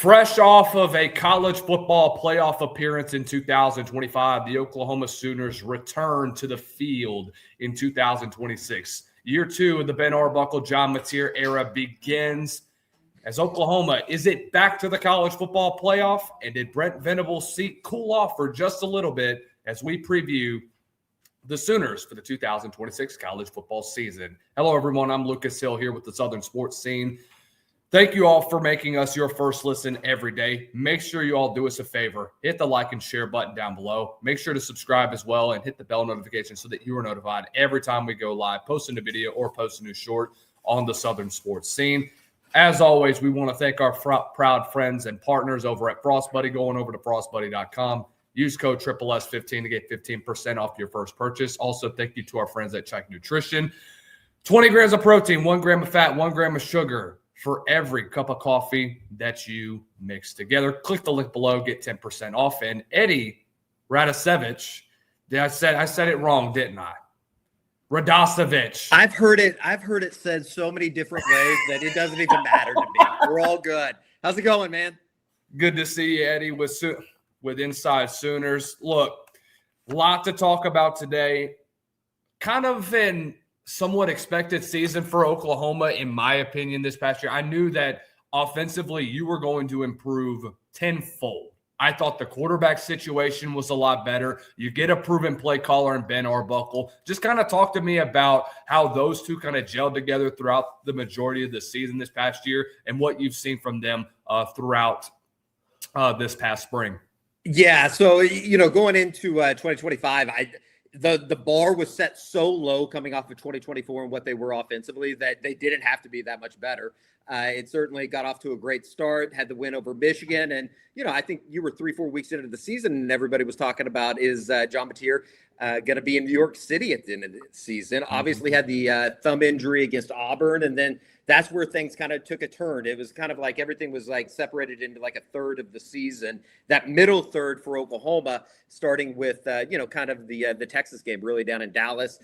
Fresh off of a college football playoff appearance in 2025, the Oklahoma Sooners return to the field in 2026. Year two of the Ben Arbuckle, John Mateer era begins as Oklahoma. Is it back to the college football playoff? And did Brent Venables' seat cool off for just a little bit as we preview the Sooners for the 2026 college football season? Hello, everyone. I'm Lucas Hill here with the Southern Sports Scene. Thank you all for making us your first listen every day. Make sure you all do us a favor. Hit the like and share button down below. Make sure to subscribe as well and hit the bell notification so that you are notified every time we go live, post a new video or post a new short on the Southern Sports Scene. As always, we want to thank our proud friends and partners over at Frostbuddy. Going over to frostbuddy.com. Use code SSS15 to get 15% off your first purchase. Also, thank you to our friends at Check Nutrition. 20 grams of protein, 1 gram of fat, 1 gram of sugar for every cup of coffee that you mix together. Click the link below, get 10% off. And Eddie Radosevich, I said it wrong, didn't I? Radosevich. I've heard it said so many different ways that it doesn't even matter to me. We're all good. How's it going, man? Good to see you, Eddie, with Inside Sooners. Look, a lot to talk about today. Kind of an somewhat expected season for Oklahoma, in my opinion, this past year. I knew that offensively you were going to improve tenfold. I thought the quarterback situation was a lot better. You get a proven play caller in Ben Arbuckle. Just kind of talk to me about how those two kind of gelled together throughout the majority of the season this past year and what you've seen from them throughout this past spring. Yeah, so, going into 2025, the bar was set so low coming off of 2024 and what they were offensively that they didn't have to be that much better. It certainly got off to a great start, had the win over Michigan. And, I think you were 3-4 weeks into the season and everybody was talking about, is John Mateer going to be in New York City at the end of the season? Obviously had the thumb injury against Auburn, and then that's where things kind of took a turn. It was kind of like everything was like separated into like a third of the season. That middle third for Oklahoma, starting with, kind of the Texas game really down in Dallas,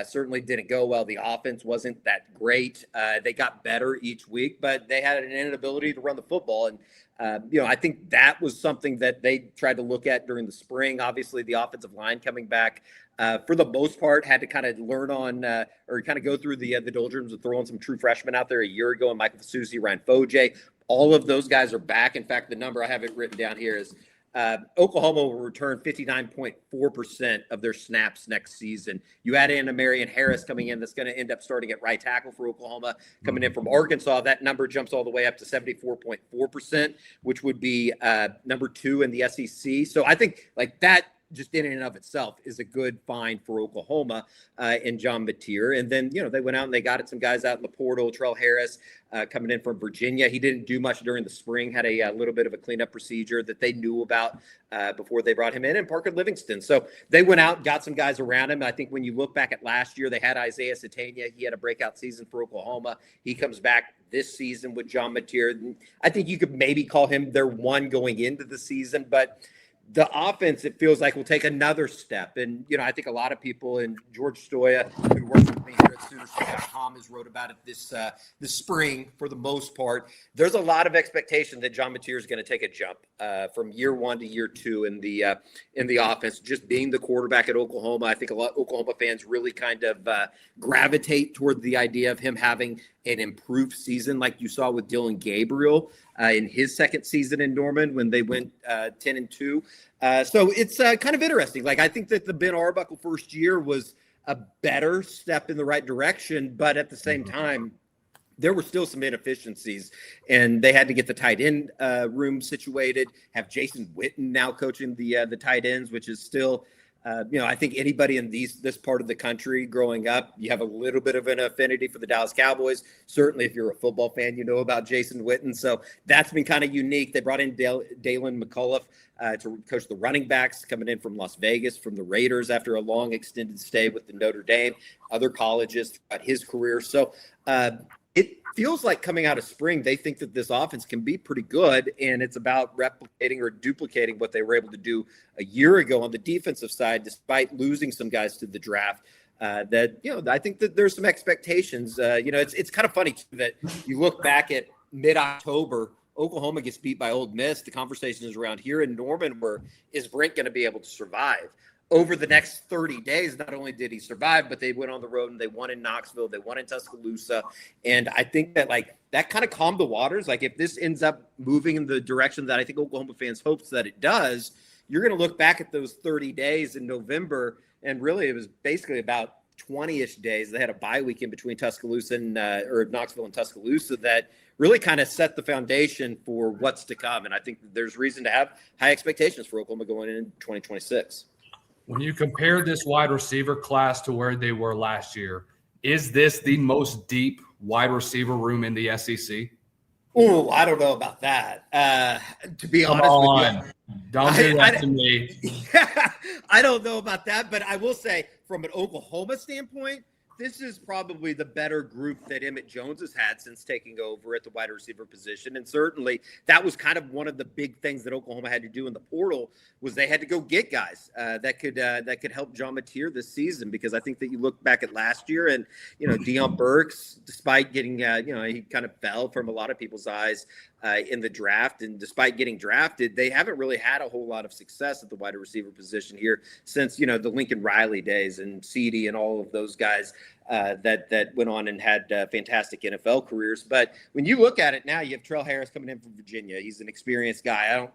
certainly didn't go well. The offense wasn't that great. They got better each week, but they had an inability to run the football. And, I think that was something that they tried to look at during the spring. Obviously, the offensive line coming back, for the most part, had to kind of learn on or kind of go through the doldrums of throwing some true freshmen out there a year ago, and Michael Fasusi, Ryan Foje. All of those guys are back. In fact, the number I have it written down here is Oklahoma will return 59.4% of their snaps next season. You add in a Marion Harris coming in that's going to end up starting at right tackle for Oklahoma, coming in from Arkansas. That number jumps all the way up to 74.4%, which would be number 2 in the SEC. So I think like that just in and of itself is a good find for Oklahoma and John Mateer. And then, they went out and they got some guys out in the portal. Trell Harris coming in from Virginia. He didn't do much during the spring, had a little bit of a cleanup procedure that they knew about before they brought him in, and Parker Livingston. So they went out, got some guys around him. I think when you look back at last year, they had Isaiah Satania. He had a breakout season for Oklahoma. He comes back this season with John Mateer. I think you could maybe call him their one going into the season, but the offense, it feels like, will take another step. And, I think a lot of people, and George Stoya, who works with me here at Soonerscoop.com, has wrote about it this spring for the most part. There's a lot of expectation that John Mateer is going to take a jump from year 1 to year 2 in the offense, just being the quarterback at Oklahoma. I think a lot of Oklahoma fans really kind of gravitate toward the idea of him having an improved season like you saw with Dylan Gabriel in his second season in Norman when they went 10-2. So it's kind of interesting. Like, I think that the Ben Arbuckle first year was a better step in the right direction, but at the same time, there were still some inefficiencies, and they had to get the tight end room situated, have Jason Witten now coaching the tight ends, which is still I think anybody in this part of the country growing up, you have a little bit of an affinity for the Dallas Cowboys. Certainly, if you're a football fan, you know about Jason Witten. So that's been kind of unique. They brought in Dalen McCullough to coach the running backs, coming in from Las Vegas, from the Raiders after a long extended stay with the Notre Dame, other colleges throughout his career. So it feels like coming out of spring, they think that this offense can be pretty good, and it's about replicating or duplicating what they were able to do a year ago on the defensive side, despite losing some guys to the draft. I think that there's some expectations. It's kind of funny too, that you look back at mid-October Oklahoma gets beat by Ole Miss, the conversation is around here in Norman where is Brent going to be able to survive? Over the next 30 days, not only did he survive, but they went on the road and they won in Knoxville, they won in Tuscaloosa. And I think that that kind of calmed the waters. Like if this ends up moving in the direction that I think Oklahoma fans hopes that it does, you're going to look back at those 30 days in November. And really it was basically about 20-ish days. They had a bye week in between Tuscaloosa and or Knoxville and Tuscaloosa that really kind of set the foundation for what's to come. And I think there's reason to have high expectations for Oklahoma going in 2026. When you compare this wide receiver class to where they were last year, is this the most deep wide receiver room in the SEC? Oh, I don't know about that. To be honest with you, don't do that to me. I don't know about that, but I will say from an Oklahoma standpoint, this is probably the better group that Emmett Jones has had since taking over at the wide receiver position. And certainly that was kind of one of the big things that Oklahoma had to do in the portal was they had to go get guys that could help John Mateer this season. Because I think that you look back at last year and, Deion Burks, despite getting, he kind of fell from a lot of people's eyes in the draft. And despite getting drafted, they haven't really had a whole lot of success at the wide receiver position here since, the Lincoln Riley days and CD and all of those guys that went on and had fantastic NFL careers. But when you look at it now, you have Trell Harris coming in from Virginia. He's an experienced guy.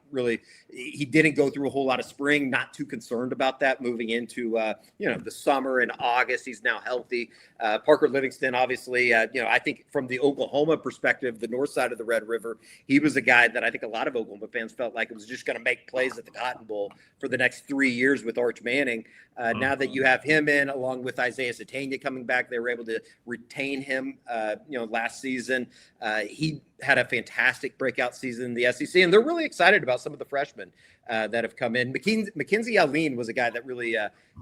He didn't go through a whole lot of spring, not too concerned about that moving into, the summer and August. He's now healthy. Parker Livingston, obviously, I think from the Oklahoma perspective, the north side of the Red River, he was a guy that I think a lot of Oklahoma fans felt like it was just going to make plays at the Cotton Bowl for the next 3 years with Arch Manning. Now that you have him in, along with Isaiah Satania coming back, they were able to retain him, last season. He had a fantastic breakout season in the SEC, and they're really excited about some of the freshmen that have come in. Mackenzie Allen was a guy that really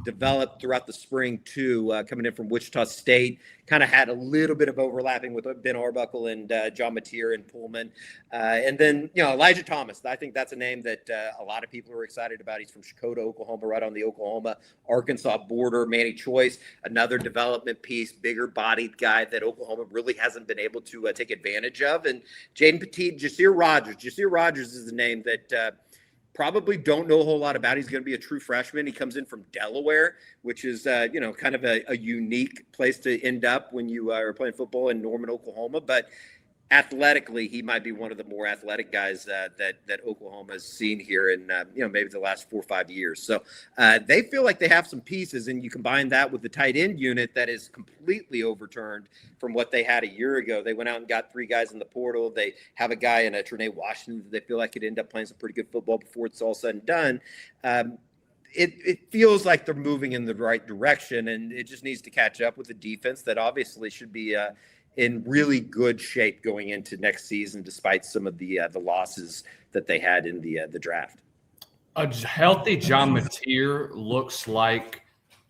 developed throughout the spring too, coming in from Wichita State. Kind of had a little bit of overlapping with Ben Arbuckle and John Mateer and Pullman. And then, Elijah Thomas. I think that's a name that a lot of people are excited about. He's from Chakota, Oklahoma, right on the Oklahoma-Arkansas border. Manny Choice, another development piece, bigger-bodied guy that Oklahoma really hasn't been able to take advantage of. And Jaden Petit, Jasir Rogers. Jasir Rogers is a name that probably don't know a whole lot about. He's going to be a true freshman. He comes in from Delaware, which is, kind of a unique place to end up when you are playing football in Norman, Oklahoma. But athletically, he might be one of the more athletic guys that Oklahoma has seen here in, maybe the last 4 or 5 years. So they feel like they have some pieces, and you combine that with the tight end unit that is completely overturned from what they had a year ago. They went out and got 3 guys in the portal. They have a guy in Trinae Washington that they feel like could end up playing some pretty good football before it's all said and done. It feels like they're moving in the right direction, and it just needs to catch up with the defense that obviously should be in really good shape going into next season, despite some of the losses that they had in the draft. A healthy John Mateer looks like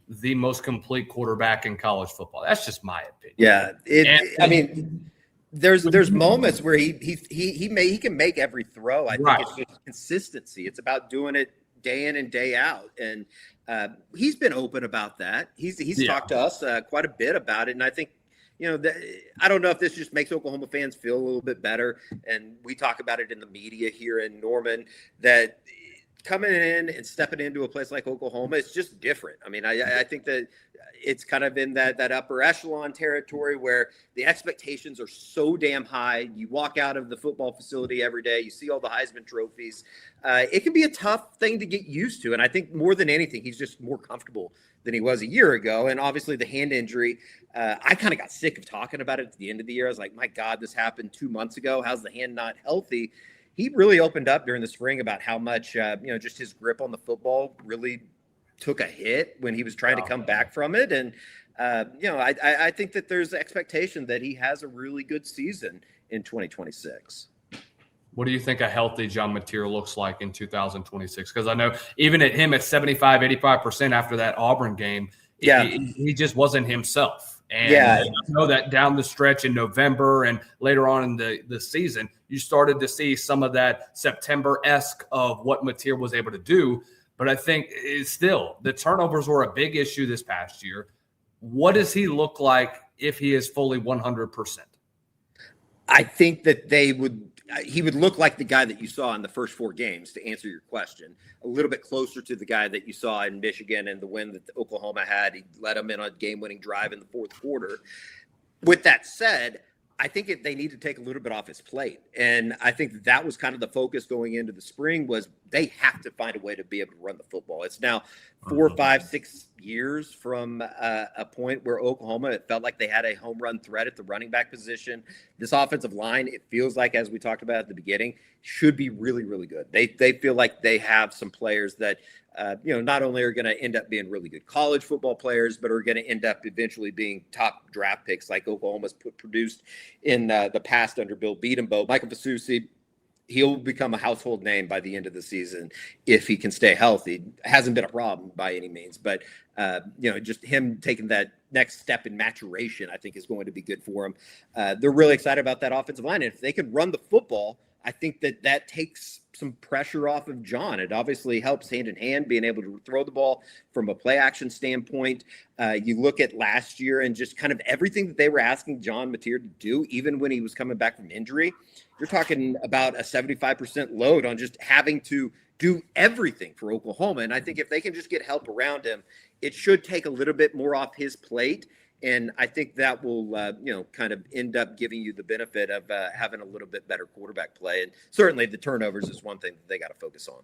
the most complete quarterback in college football. That's just my opinion. Yeah, there's moments where he can make every throw. I think It's just consistency. It's about doing it day in and day out, and he's been open about that. He's talked to us quite a bit about it, and I think. I don't know if this just makes Oklahoma fans feel a little bit better. And we talk about it in the media here in Norman that coming in and stepping into a place like Oklahoma, it's just different. I mean, I think that it's kind of in that upper echelon territory where the expectations are so damn high. You walk out of the football facility every day, you see all the Heisman trophies. It can be a tough thing to get used to. And I think more than anything, he's just more comfortable than he was a year ago. And obviously the hand injury, I kind of got sick of talking about it at the end of the year. I was like, my God, this happened 2 months ago. How's the hand not healthy? He really opened up during the spring about how much, just his grip on the football really took a hit when he was trying to come back from it. And, I think that there's expectation that he has a really good season in 2026. What do you think a healthy John Mateer looks like in 2026? Because I know even at him at 75, 85% after that Auburn game, he just wasn't himself. And I know that down the stretch in November and later on in the season, you started to see some of that September-esque of what Mateer was able to do. But I think still the turnovers were a big issue this past year. What does he look like if he is fully 100%? I think that they would he would look like the guy that you saw in the first 4 games, to answer your question, a little bit closer to the guy that you saw in Michigan and the win that Oklahoma had. He led them in a game-winning drive in the fourth quarter. With that said, I think they need to take a little bit off his plate. And I think that was kind of the focus going into the spring, was they have to find a way to be able to run the football. It's now 4, 5, 6 years from a point where Oklahoma, it felt like they had a home run threat at the running back position. This offensive line, it feels like, as we talked about at the beginning, should be really, really good. They feel like they have some players that, not only are going to end up being really good college football players, but are going to end up eventually being top draft picks like Oklahoma's produced in the past under Bill Bedenbaugh. Michael Fasusi, he'll become a household name by the end of the season if he can stay healthy. Hasn't been a problem by any means, but just him taking that next step in maturation, I think, is going to be good for him. They're really excited about that offensive line. And if they can run the football, I think that takes some pressure off of John. It obviously helps hand in hand, being able to throw the ball from a play action standpoint. You look at last year and just kind of everything that they were asking John Mateer to do, even when he was coming back from injury. You're talking about a 75% load on just having to do everything for Oklahoma. And I think if they can just get help around him, it should take a little bit more off his plate. And I think that will, kind of end up giving you the benefit of having a little bit better quarterback play. And certainly the turnovers is one thing that they got to focus on.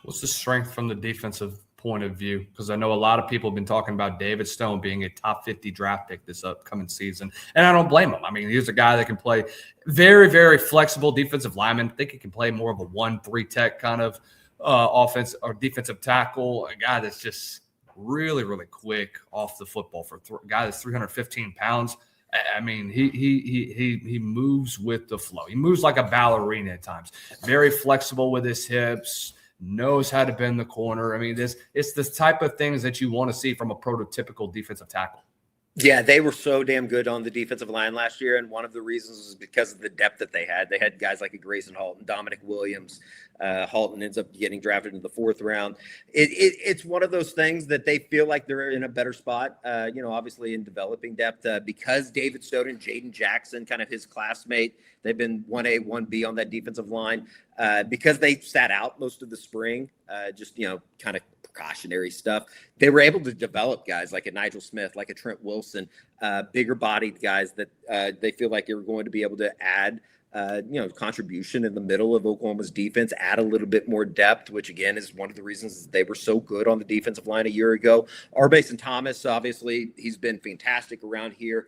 What's the strength from the defensive point of view? Because I know a lot of people have been talking about David Stone being a top 50 draft pick this upcoming season. And I don't blame him. I mean, he's a guy that can play very, very flexible defensive lineman. I think he can play more of a 1-3 tech kind of offense or defensive tackle, a guy that's just really, really quick off the football for a guy that's 315 pounds. I mean, he moves with the flow. He moves like a ballerina at times. Very flexible with his hips, knows how to bend the corner. I mean, it's this type of things that you want to see from a prototypical defensive tackle. Yeah, they were so damn good on the defensive line last year, and one of the reasons was because of the depth that they had. They had guys like a Grayson Halton, Dominic Williams. Halton ends up getting drafted in the 4th round. It's one of those things that they feel like they're in a better spot, obviously in developing depth because David Stone and Jaden Jackson, kind of his classmate, they've been 1A, 1B on that defensive line because they sat out most of the spring, kind of precautionary stuff. They were able to develop guys like a Nigel Smith, like a Trent Wilson, bigger bodied guys that they feel like they were going to be able to add contribution in the middle of Oklahoma's defense, add a little bit more depth, which again is one of the reasons they were so good on the defensive line a year ago. Arbason Thomas, obviously, he's been fantastic around here.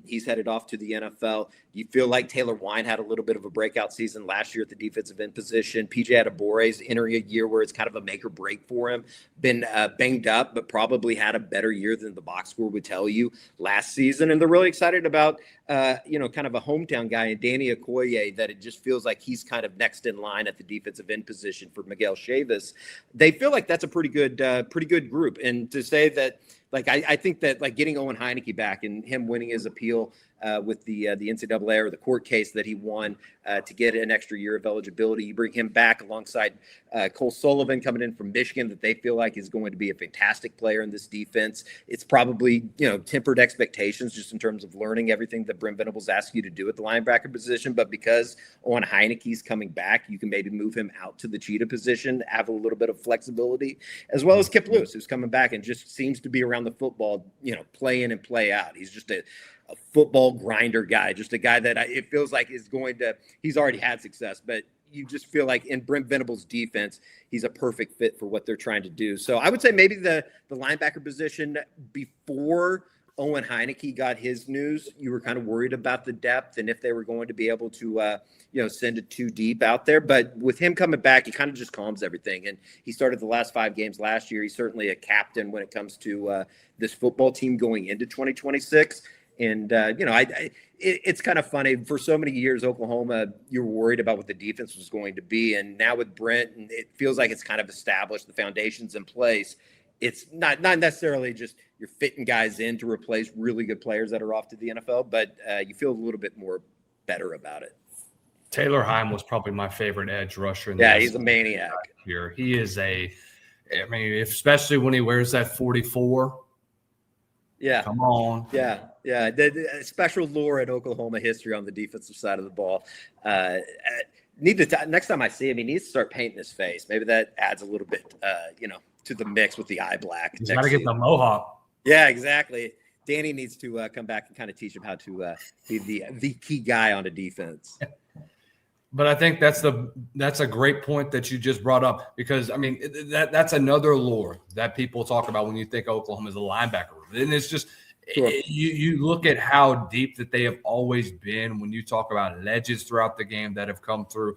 He's headed off to the NFL. You feel like Taylor Wine had a little bit of a breakout season last year at the defensive end position. PJ Adebore's entering a year where it's kind of a make or break for him. Been banged up, but probably had a better year than the box score would tell you last season. And they're really excited about, kind of a hometown guy in Danny Okoye, that it just feels like he's kind of next in line at the defensive end position for Miguel Chavis. They feel like that's a pretty good group. And to say that, I think that getting Owen Heineke back and him winning his appeal with the NCAA or the court case that he won to get an extra year of eligibility, you bring him back alongside Cole Sullivan coming in from Michigan, that they feel like is going to be a fantastic player in this defense. It's probably tempered expectations just in terms of learning everything that Brent Venables asks you to do at the linebacker position. But because Owen Heineke's coming back, you can maybe move him out to the cheetah position, have a little bit of flexibility, as well as Kip Lewis, who's coming back and just seems to be around the football, play in and play out. He's just a football grinder guy, just a guy that it feels like he's already had success, but you just feel like in Brent Venables' defense, he's a perfect fit for what they're trying to do. So I would say maybe the linebacker position before Owen Heineke got his news, you were kind of worried about the depth and if they were going to be able to, send it too deep out there. But with him coming back, he kind of just calms everything. And he started the last 5 games last year. He's certainly a captain when it comes to this football team going into 2026. And, it's kind of funny. For so many years, Oklahoma, you were worried about what the defense was going to be. And now with Brent, and it feels like it's kind of established, the foundation's in place. It's not necessarily just you're fitting guys in to replace really good players that are off to the NFL, but you feel a little bit more better about it. Taylor Heim was probably my favorite edge rusher. He's a maniac. Here, he is especially when he wears that 44. Yeah. Come on. Yeah. Yeah. The special lore in Oklahoma history on the defensive side of the ball. Need to next time I see him, he needs to start painting his face. Maybe that adds a little bit, to the mix with the eye black. He's got to get the mohawk. Yeah, exactly. Danny needs to come back and kind of teach him how to be the key guy on a defense. But I think that's a great point that you just brought up, because I mean that's another lore that people talk about when you think Oklahoma is a linebacker room, and it's just sure. You look at how deep that they have always been. When you talk about legends throughout the game that have come through,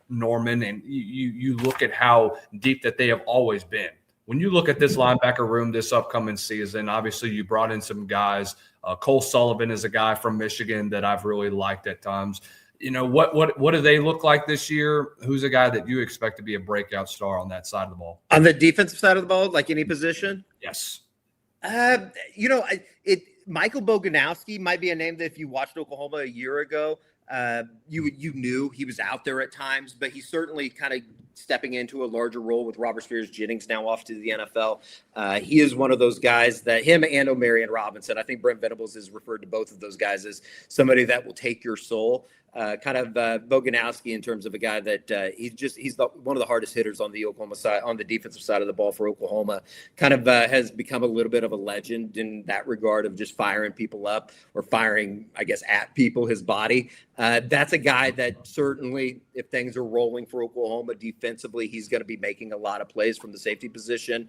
Norman, and you look at how deep that they have always been. When you look at this linebacker room this upcoming season, obviously you brought in some guys. Cole Sullivan is a guy from Michigan that I've really liked at times. You know, what do they look like this year? Who's a guy that you expect to be a breakout star on that side of the ball? On the defensive side of the ball, like any position? Yes. Michael Boganowski might be a name that if you watched Oklahoma a year ago, you knew he was out there at times, but he's certainly kind of stepping into a larger role with Robert Spears-Jennings now off to the NFL. He is one of those guys that him and O'Marion Robinson, I think Brent Venables has referred to both of those guys as somebody that will take your soul. Boganowski in terms of a guy that he's one of the hardest hitters on the Oklahoma side, on the defensive side of the ball for Oklahoma. Has become a little bit of a legend in that regard of just firing people up or firing, I guess, at people, his body. That's a guy that certainly, if things are rolling for Oklahoma defensively, he's going to be making a lot of plays from the safety position.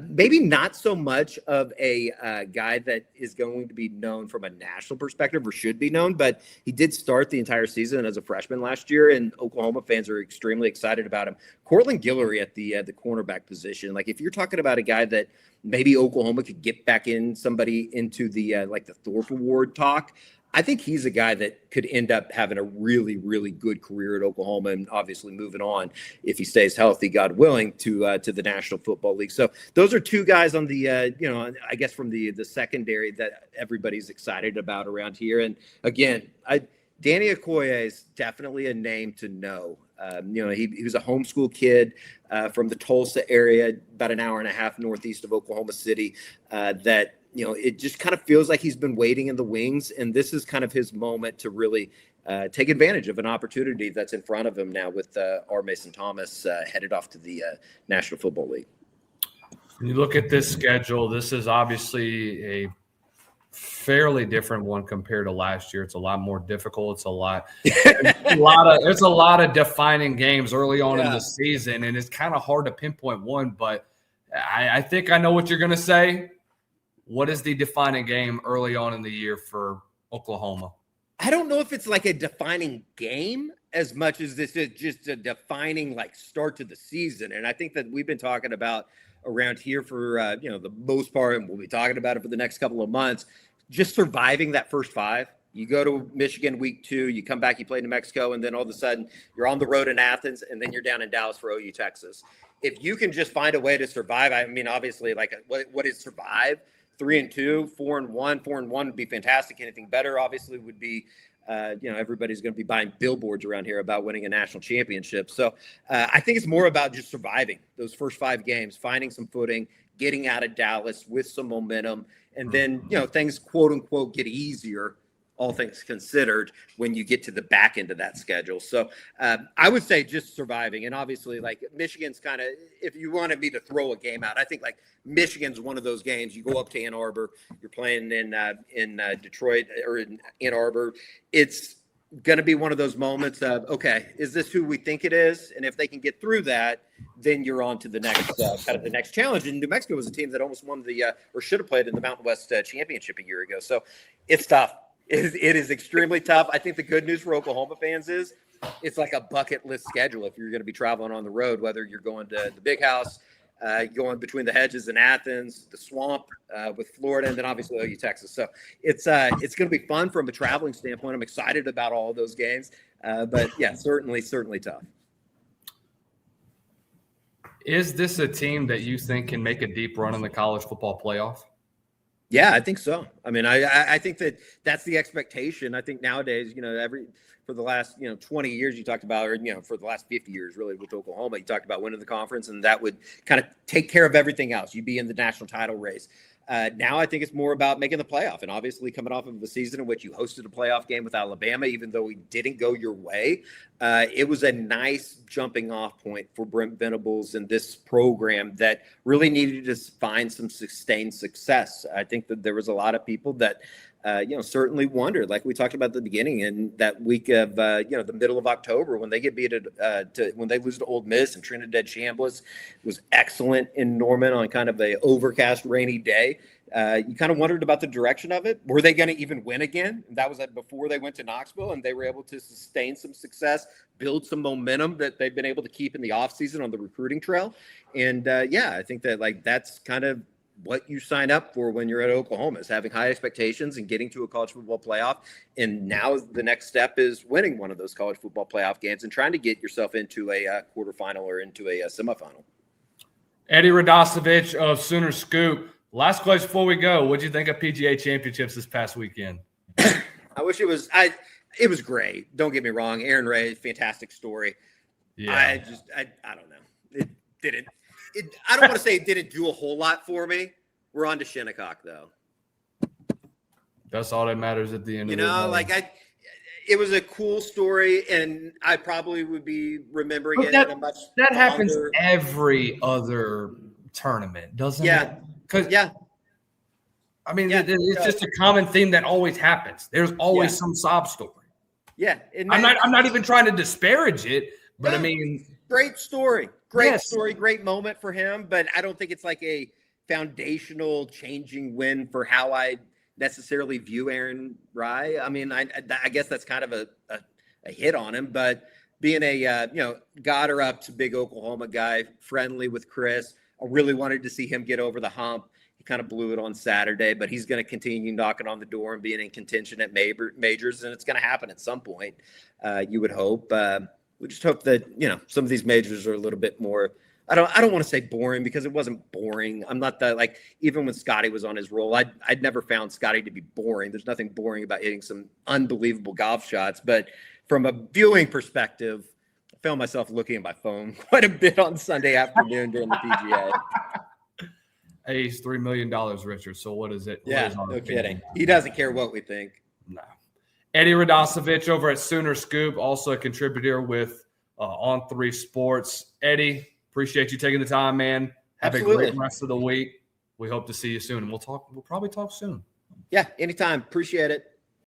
Maybe not so much of a guy that is going to be known from a national perspective or should be known, but he did start the entire season as a freshman last year, and Oklahoma fans are extremely excited about him. Cortland Guillory at the cornerback position. Like, if you're talking about a guy that maybe Oklahoma could get back somebody into the the Thorpe Award talk, I think he's a guy that could end up having a really, really good career at Oklahoma, and obviously moving on, if he stays healthy, God willing, to the National Football League. So those are two guys on the I guess from the secondary that everybody's excited about around here. And again, Danny Okoye is definitely a name to know. He was a homeschool kid from the Tulsa area, about an hour and a half northeast of Oklahoma City, it just kind of feels like he's been waiting in the wings, and this is kind of his moment to really take advantage of an opportunity that's in front of him now with R. Mason Thomas headed off to the National Football League. When you look at this schedule, this is obviously a fairly different one compared to last year. It's a lot more difficult. It's there's a lot of defining games early on in the season, and it's kind of hard to pinpoint one, but I think I know what you're going to say. What is the defining game early on in the year for Oklahoma? I don't know if it's like a defining game as much as this is just a defining start to the season. And I think that we've been talking about around here for the most part, and we'll be talking about it for the next couple of months, just surviving that first five. You go to Michigan week 2, you come back, you play New Mexico, and then all of a sudden you're on the road in Athens, and then you're down in Dallas for OU Texas. If you can just find a way to survive, I mean, obviously, what is survive? 3-2, 4-1. 4-1 would be fantastic. Anything better, obviously, would be, everybody's going to be buying billboards around here about winning a national championship. So I think it's more about just surviving those first 5 games, finding some footing, getting out of Dallas with some momentum, and then, things, quote unquote, get easier, all things considered, when you get to the back end of that schedule. So I would say just surviving. And obviously, Michigan's kind of, if you wanted me to throw a game out, I think Michigan's one of those games. You go up to Ann Arbor, you're playing in Detroit or in Ann Arbor. It's going to be one of those moments of, okay, is this who we think it is? And if they can get through that, then you're on to the next the next challenge. And New Mexico was a team that almost won or should have played in the Mountain West Championship a year ago. So it's tough. It is extremely tough. I think the good news for Oklahoma fans is it's like a bucket list schedule if you're going to be traveling on the road, whether you're going to the Big House, going between the hedges in Athens, the swamp with Florida, and then obviously OU Texas. So it's going to be fun from a traveling standpoint. I'm excited about all of those games. But yeah, certainly tough. Is this a team that you think can make a deep run in the college football playoff? Yeah, I think so. I mean, I think that's the expectation. I think nowadays, for the last 20 years you talked about, or for the last 50 years really with Oklahoma, you talked about winning the conference, and that would kind of take care of everything else. You'd be in the national title race. Now I think it's more about making the playoff, and obviously coming off of a season in which you hosted a playoff game with Alabama, even though we didn't go your way, it was a nice jumping off point for Brent Venables and this program that really needed to find some sustained success. I think that there was a lot of people that certainly wondered, like we talked about at the beginning, in that week of, the middle of October when they get beat when they lose to Ole Miss, and Trinidad Chambliss was excellent in Norman on kind of a overcast, rainy day. You kind of wondered about the direction of it. Were they going to even win again? That was before they went to Knoxville, and they were able to sustain some success, build some momentum that they've been able to keep in the offseason on the recruiting trail. And I think that that's kind of what you sign up for when you're at Oklahoma, is having high expectations and getting to a college football playoff. And now the next step is winning one of those college football playoff games and trying to get yourself into a quarterfinal or into a semifinal. Eddie Radosevich of Sooner Scoop. Last question before we go. What did you think of PGA Championships this past weekend? I wish it was – it was great. Don't get me wrong. Aaron Ray, fantastic story. Yeah. I don't know. It didn't – I don't want to say it didn't do a whole lot for me. We're on to Shinnecock, though. That's all that matters at the end of the day. It was a cool story, and I probably would be remembering it in a much that happens every other tournament, doesn't it? It's just a common theme that always happens. There's always some sob story. Yeah, I'm not even trying to disparage it, but great story. Great story, great moment for him, but I don't think it's like a foundational changing win for how I necessarily view Aaron Rai. I mean, I guess that's kind of a hit on him, but being got her up to big Oklahoma guy, friendly with Chris, I really wanted to see him get over the hump. He kind of blew it on Saturday, but he's going to continue knocking on the door and being in contention at majors, and it's going to happen at some point, you would hope. We just hope that, some of these majors are a little bit more, I don't want to say boring, because it wasn't boring. I'm not that, even when Scotty was on his roll, I'd never found Scotty to be boring. There's nothing boring about hitting some unbelievable golf shots. But from a viewing perspective, I found myself looking at my phone quite a bit on Sunday afternoon during the PGA. Hey, he's $3 million richer. So what is it? Yeah, no kidding. He doesn't care what we think. No. Eddie Radosevich over at Sooner Scoop, also a contributor with On 3 Sports. Eddie, appreciate you taking the time, man. Have Absolutely. a great rest of the week. We hope to see you soon. And we'll probably talk soon. Yeah, anytime. Appreciate it.